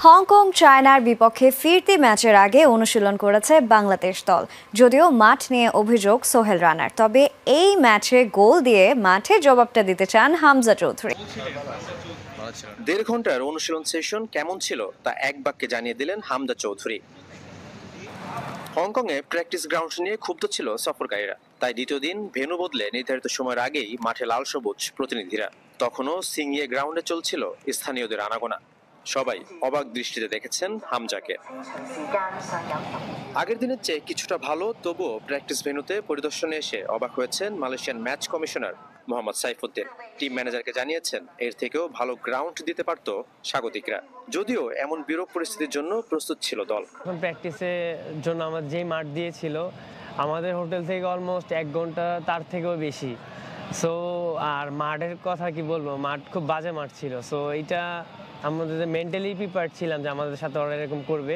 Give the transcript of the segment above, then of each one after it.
Hong Kong চায়নার বিপক্ষে ফিরতি ম্যাচের আগে অনুশীলন করেছে বাংলাদেশ দল। যদিও মাঠ নিয়ে অভিযোগ সোহেল রানার, তবে এই ম্যাচে গোল দিয়ে মাঠে জবাবটা দিতে চান হামজা চৌধুরী। ১.৫ ঘন্টার অনুশীলন সেশন কেমন ছিল তা এক বাক্যে জানিয়ে দিলেন হামজা চৌধুরী। হংকংয়ে প্র্যাকটিস গ্রাউন্ড নিয়ে ক্ষুব্ধ ছিল সফরকারীরা, তাই দ্বিতীয় দিন ভেন্যু বদলে নির্ধারিত সময়ের আগেই মাঠে লাল সবুজ প্রতিনিধিরা। তখনও সিংয়ে গ্রাউন্ডে চলছিল স্থানীয়দের আনাগোনা। সবাই অবাক দৃষ্টিতে দেখেছেন হামজাকে। আগের দিনের চেয়ে কিছুটা ভালো, তবুও প্র্যাকটিস ভেন্যুতে পরিদর্শনে এসে অবাক হয়েছেন Malaysian match commissioner Mohammad Saifuddin. Team ম্যানেজারকে জানিয়েছেন এর থেকেও ভালো গ্রাউন্ড দিতে পারত স্বাগতিকরা। যদিও এমন বিরূপ পরিস্থিতির জন্য প্রস্তুত ছিল দল। প্র্যাকটিসের জন্য আমার যে মাঠ দিয়েছিল আমাদের হোটেল থেকে অলমোস্ট 1 ঘন্টা তার থেকেও বেশি। সো আর মাঠের কথা কি বলবো, মাঠ খুব বাজে মাঠ ছিল। সো এটা আমাদের মেন্টালি প্রিপেয়ার ছিলাম যে আমাদের সাথে ওরা এরকম করবে।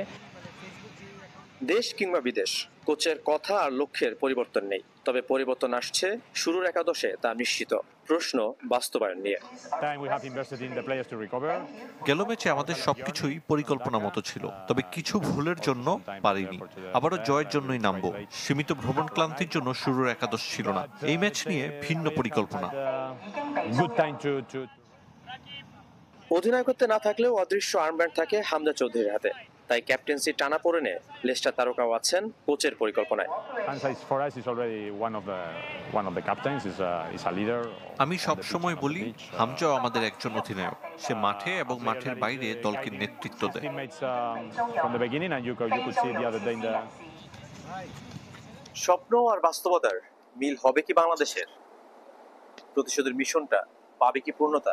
দেশ কিংবা বিদেশ, কোচের কথা আর লক্ষ্যের পরিবর্তন নেই, তবে পরিবর্তন আসছে শুরুর একাদশে তা নিশ্চিত। প্রশ্ন বাস্তবায়ন নিয়ে। গেল ম্যাচে আমাদের সবকিছুই পরিকল্পনা মতো ছিল, তবে কিছু ভুলের জন্য পারিনি। আবারও জয়ের জন্যই নামবো। সীমিত ভ্রমণ ক্লান্তির জন্য শুরুর একাদশ ছিল না। এই ম্যাচ নিয়ে ভিন্ন পরিকল্পনা। অধিনায়কত্বে না থাকলেও অদৃশ্য আর্মব্যান্ড থাকে হামজা চৌধুরীর হাতে, তাই ক্যাপ্টেন্সি টানা পড়েনে লেস্টার তারকাও আছেন কোচের পরিকল্পনায়। আমি সব সময় বলি, হামজাও আমাদের একজন অধিনায়ক। সে মাঠে এবং মাঠের বাইরে দলকে নেতৃত্ব দেয়। স্বপ্ন আর বাস্তবতার মিল হবে কি বাংলাদেশের? প্রতিশোধের মিশনটা পাবে কি পূর্ণতা?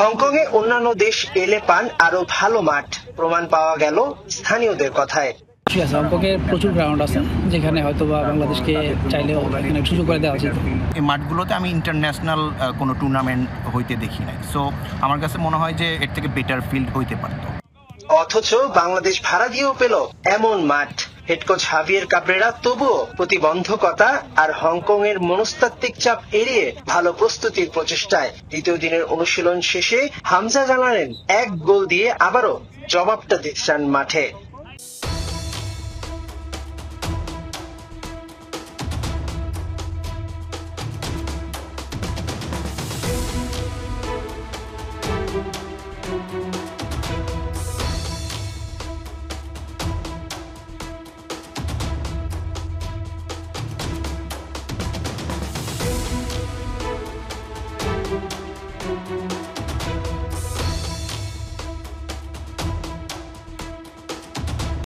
হংকংয়ে অন্যান্য দেশ এলে পান আরো ভালো মাঠ, প্রমাণ পাওয়া গেল স্থানীয়দের কথায়। হংকংয়ে প্রচুর গ্রাউন্ড আছে যেখানে হয়তো বা বাংলাদেশকে চাইলেও এখানে সুযোগ করে দেওয়া উচিত। এই মাঠগুলোতে আমি ইন্টারন্যাশনাল কোনো টুর্নামেন্ট হইতে দেখি নাই। সো আমার কাছে মনে হয় যে এর থেকে বেটার ফিল্ড হইতে পারতো। অথচ বাংলাদেশ ভাড়া দিয়েও পেল এমন মাঠ। হেড কোচ হাভিয়ের কাবরেরা তবুও প্রতিবন্ধকতা আর হংকং এর মনস্তাত্ত্বিক চাপ এড়িয়ে ভালো প্রস্তুতির প্রচেষ্টায় দ্বিতীয় দিনের অনুশীলন শেষে হামজা জানালেন 1 গোল দিয়ে আবারও জবাবটা দিচ্ছেন মাঠে।